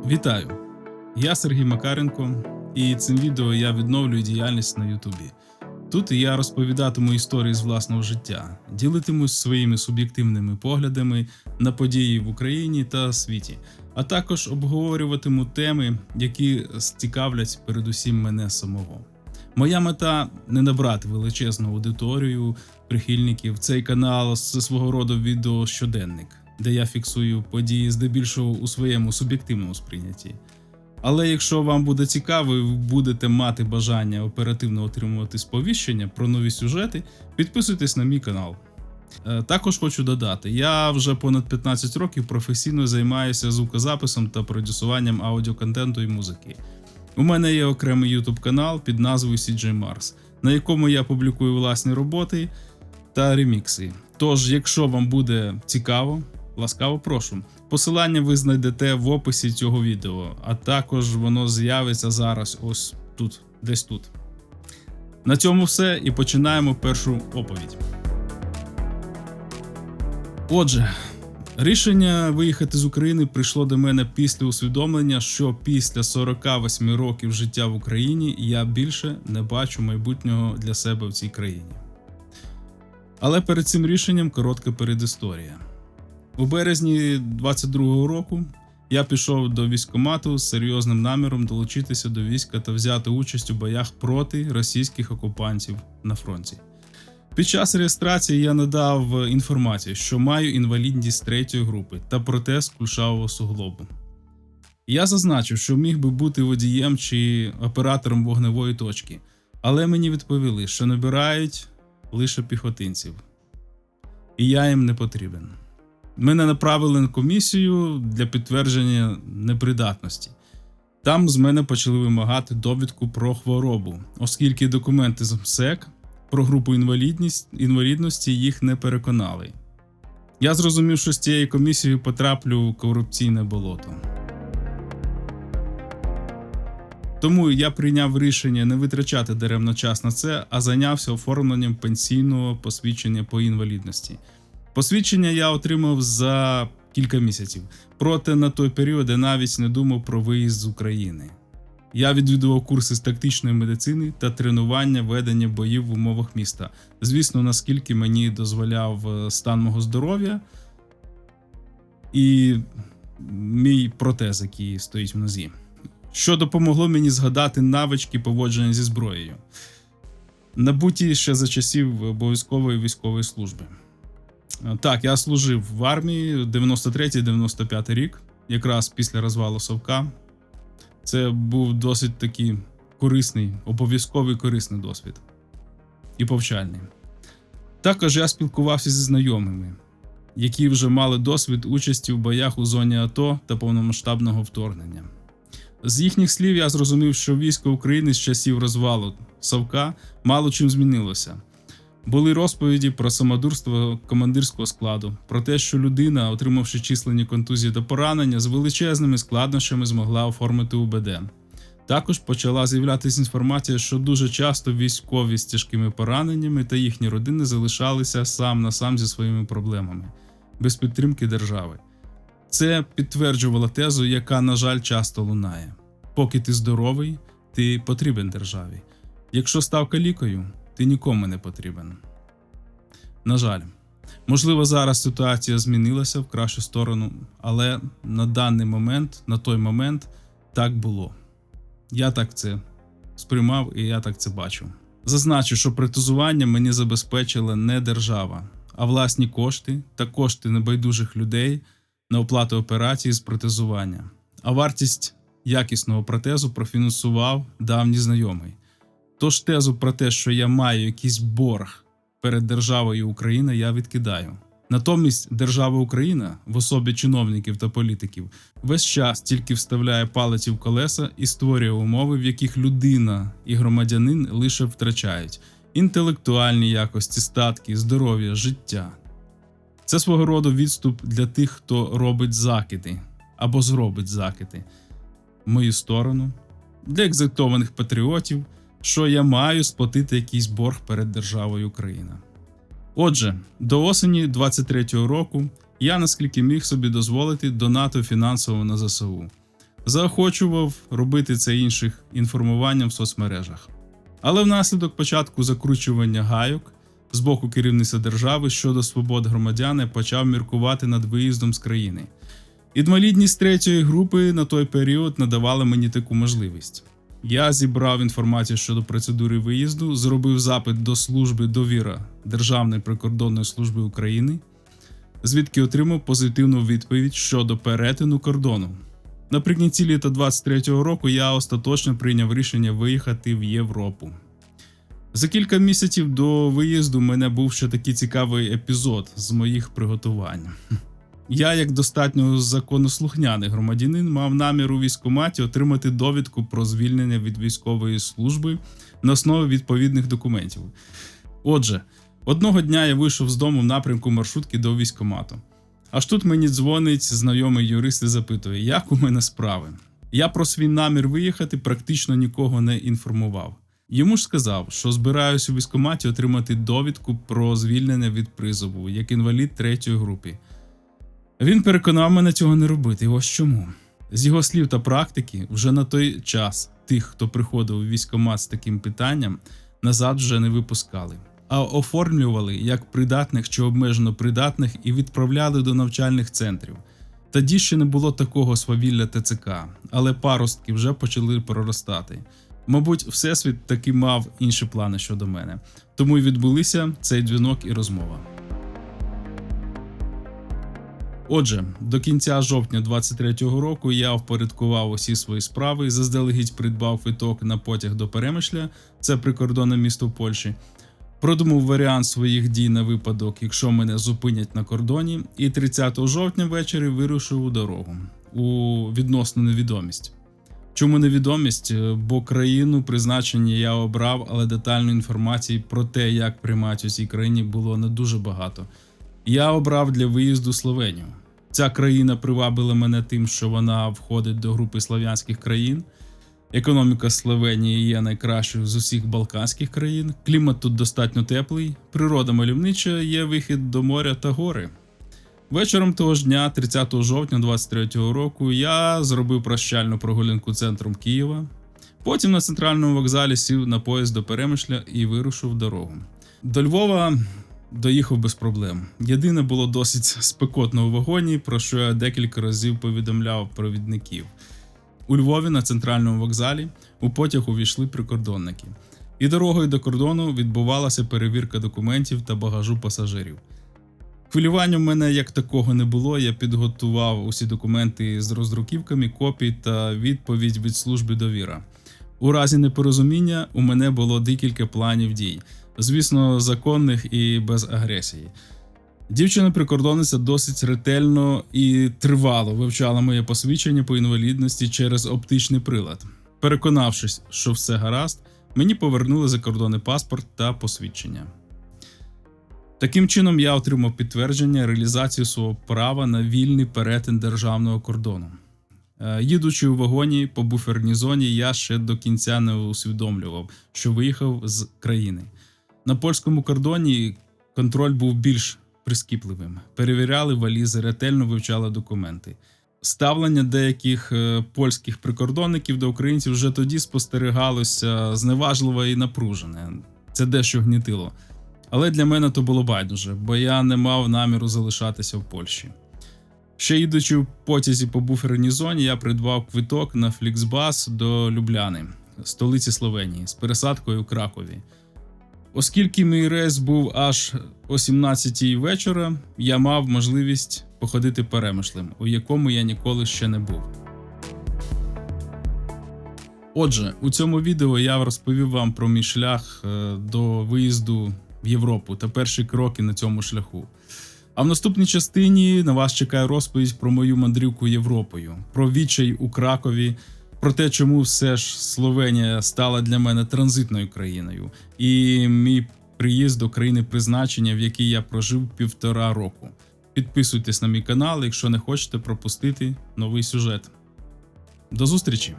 Вітаю! Я Сергій Макаренко, і цим відео я відновлюю діяльність на Ютубі. Тут я розповідатиму історії з власного життя, ділитимусь своїми суб'єктивними поглядами на події в Україні та світі, а також обговорюватиму теми, які цікавлять передусім мене самого. Моя мета – не набрати величезну аудиторію прихильників. Цей канал – це свого роду відеощоденник, де я фіксую події здебільшого у своєму суб'єктивному сприйнятті. Але якщо вам буде цікаво і ви будете мати бажання оперативно отримувати сповіщення про нові сюжети, підписуйтесь на мій канал. Також хочу додати, я вже понад 15 років професійно займаюся звукозаписом та продюсуванням аудіоконтенту і музики. У мене є окремий YouTube канал під назвою CJ Mars, на якому я публікую власні роботи та ремікси. Тож, якщо вам буде цікаво, ласкаво прошу. Посилання ви знайдете в описі цього відео, а також воно з'явиться зараз ось тут, десь тут. На цьому все і починаємо першу оповідь. Отже, рішення виїхати з України прийшло до мене після усвідомлення, що після 48 років життя в Україні я більше не бачу майбутнього для себе в цій країні. Але перед цим рішенням коротка передісторія. У березні 22-го року я пішов до військкомату з серйозним наміром долучитися до війська та взяти участь у боях проти російських окупантів на фронті. Під час реєстрації я надав інформацію, що маю інвалідність 3-ї групи та протез кульшового суглобу. Я зазначив, що міг би бути водієм чи оператором вогневої точки, але мені відповіли, що набирають лише піхотинців. І я їм не потрібен. Мене направили на комісію для підтвердження непридатності. Там з мене почали вимагати довідку про хворобу, оскільки документи з МСЕК про групу інвалідності їх не переконали. Я зрозумів, що з цією комісією потраплю в корупційне болото. Тому я прийняв рішення не витрачати даремно час на це, а зайнявся оформленням пенсійного посвідчення по інвалідності. Посвідчення я отримав за кілька місяців, проте на той період я навіть не думав про виїзд з України. Я відвідував курси з тактичної медицини та тренування ведення боїв в умовах міста. Звісно, наскільки мені дозволяв стан мого здоров'я і мій протез, який стоїть в нозі. Що допомогло мені згадати навички поводження зі зброєю, набуті ще за часів обов'язкової військової служби. Так, я служив в армії 93-95 рік, якраз після розвалу Совка. Це був досить такий корисний, обов'язковий корисний досвід. І повчальний. Також я спілкувався зі знайомими, які вже мали досвід участі в боях у зоні АТО та повномасштабного вторгнення. З їхніх слів я зрозумів, що військо України з часів розвалу Совка мало чим змінилося. Були розповіді про самодурство командирського складу, про те, що людина, отримавши численні контузії та поранення, з величезними складнощами змогла оформити УБД. Також почала з'являтися інформація, що дуже часто військові з тяжкими пораненнями та їхні родини залишалися сам на сам зі своїми проблемами, без підтримки держави. Це підтверджувало тезу, яка, на жаль, часто лунає. Поки ти здоровий, ти потрібен державі. Якщо став калікою, ти нікому не потрібен. На жаль, можливо, зараз ситуація змінилася в кращу сторону, але на даний момент, на той момент, так було. Я так це сприймав і я так це бачу. Зазначу, що протезування мені забезпечила не держава, а власні кошти та кошти небайдужих людей на оплату операції з протезування. А вартість якісного протезу профінансував давній знайомий. Тож тезу про те, що я маю якийсь борг перед державою Україна, я відкидаю. Натомість держава Україна, в особі чиновників та політиків, весь час тільки вставляє палиці в колеса і створює умови, в яких людина і громадянин лише втрачають інтелектуальні якості, статки, здоров'я, життя. Це свого роду відступ для тих, хто робить закиди або зробить закиди в мою сторону, для екзальтованих патріотів, що я маю сплатити якийсь борг перед державою Україна. Отже, до осені 23-го року я наскільки міг собі дозволити донатив фінансово на ЗСУ. заохочував робити це інших інформуванням в соцмережах. Але внаслідок початку закручування гайок з боку керівництва держави щодо свобод громадян я почав міркувати над виїздом з країни. Інвалідність 3-ї групи на той період надавала мені таку можливість. Я зібрав інформацію щодо процедури виїзду, зробив запит до служби «Довіра» Державної прикордонної служби України, звідки отримав позитивну відповідь щодо перетину кордону. Наприкінці літа 23-го року я остаточно прийняв рішення виїхати в Європу. За кілька місяців до виїзду в мене був ще такий цікавий епізод з моїх приготувань. Я, як достатньо законослухняний громадянин, мав намір у військкоматі отримати довідку про звільнення від військової служби на основі відповідних документів. Отже, одного дня я вийшов з дому в напрямку маршрутки до військкомату. Аж тут мені дзвонить знайомий юрист і запитує, як у мене справи. Я про свій намір виїхати практично нікого не інформував. Йому ж сказав, що збираюсь у військкоматі отримати довідку про звільнення від призову, як інвалід 3-ї групи. Він переконав мене цього не робити, і ось чому. З його слів та практики, вже на той час тих, хто приходив у військкомат з таким питанням, назад вже не випускали, а оформлювали як придатних чи обмежено придатних і відправляли до навчальних центрів. Тоді ще не було такого свавілля ТЦК, але паростки вже почали проростати. Мабуть, Всесвіт таки мав інші плани щодо мене, тому й відбулися цей дзвінок і розмова. Отже, до кінця жовтня 23-го року я впорядкував усі свої справи, заздалегідь придбав квиток на потяг до Перемишля, це прикордонне місто в Польщі, продумав варіант своїх дій на випадок, якщо мене зупинять на кордоні, і 30 жовтня ввечері вирушив у дорогу, у відносну невідомість. Чому невідомість? Бо країну призначення я обрав, але детальної інформації про те, як приймають у цій країні, було не дуже багато. Я обрав для виїзду Словенію. Ця країна привабила мене тим, що вона входить до групи слав'янських країн. Економіка Словенії є найкращою з усіх балканських країн. Клімат тут достатньо теплий, природа мальовнича, є вихід до моря та гори. Вечором того ж дня, 30 жовтня 23-го року, я зробив прощальну прогулянку центром Києва. Потім на центральному вокзалі сів на поїзд до Перемишля і вирушив в дорогу. До Львова доїхав без проблем. Єдине, було досить спекотно у вагоні, про що я декілька разів повідомляв провідників. У Львові на центральному вокзалі у потяг увійшли прикордонники. І дорогою до кордону відбувалася перевірка документів та багажу пасажирів. Хвилювання в мене як такого не було, я підготував усі документи з роздруківками, копій та відповідь від служби «Довіра». У разі непорозуміння у мене було декілька планів дій. Звісно, законних і без агресії. Дівчина-прикордонниця досить ретельно і тривало вивчала моє посвідчення по інвалідності через оптичний прилад. Переконавшись, що все гаразд, мені повернули закордонний паспорт та посвідчення. Таким чином, я отримав підтвердження реалізації свого права на вільний перетин державного кордону. Їдучи у вагоні по буферній зоні, я ще до кінця не усвідомлював, що виїхав з країни. На польському кордоні контроль був більш прискіпливим. Перевіряли валізи, ретельно вивчали документи. Ставлення деяких польських прикордонників до українців вже тоді спостерігалося зневажливе і напружене. Це дещо гнітило. Але для мене то було байдуже, бо я не мав наміру залишатися в Польщі. Ще їдучи в потязі по буферній зоні, я придбав квиток на Фліксбас до Любляни, столиці Словенії, з пересадкою у Кракові. Оскільки мій рейс був аж о 17-й вечора, я мав можливість походити Перемишлем, у якому я ніколи ще не був. Отже, у цьому відео я розповів вам про мій шлях до виїзду в Європу та перші кроки на цьому шляху. А в наступній частині на вас чекає розповідь про мою мандрівку Європою, про відчай у Кракові, про те, чому все ж Словенія стала для мене транзитною країною, і мій приїзд до країни призначення, в якій я прожив 1,5 року. Підписуйтесь на мій канал, якщо не хочете пропустити новий сюжет. До зустрічі!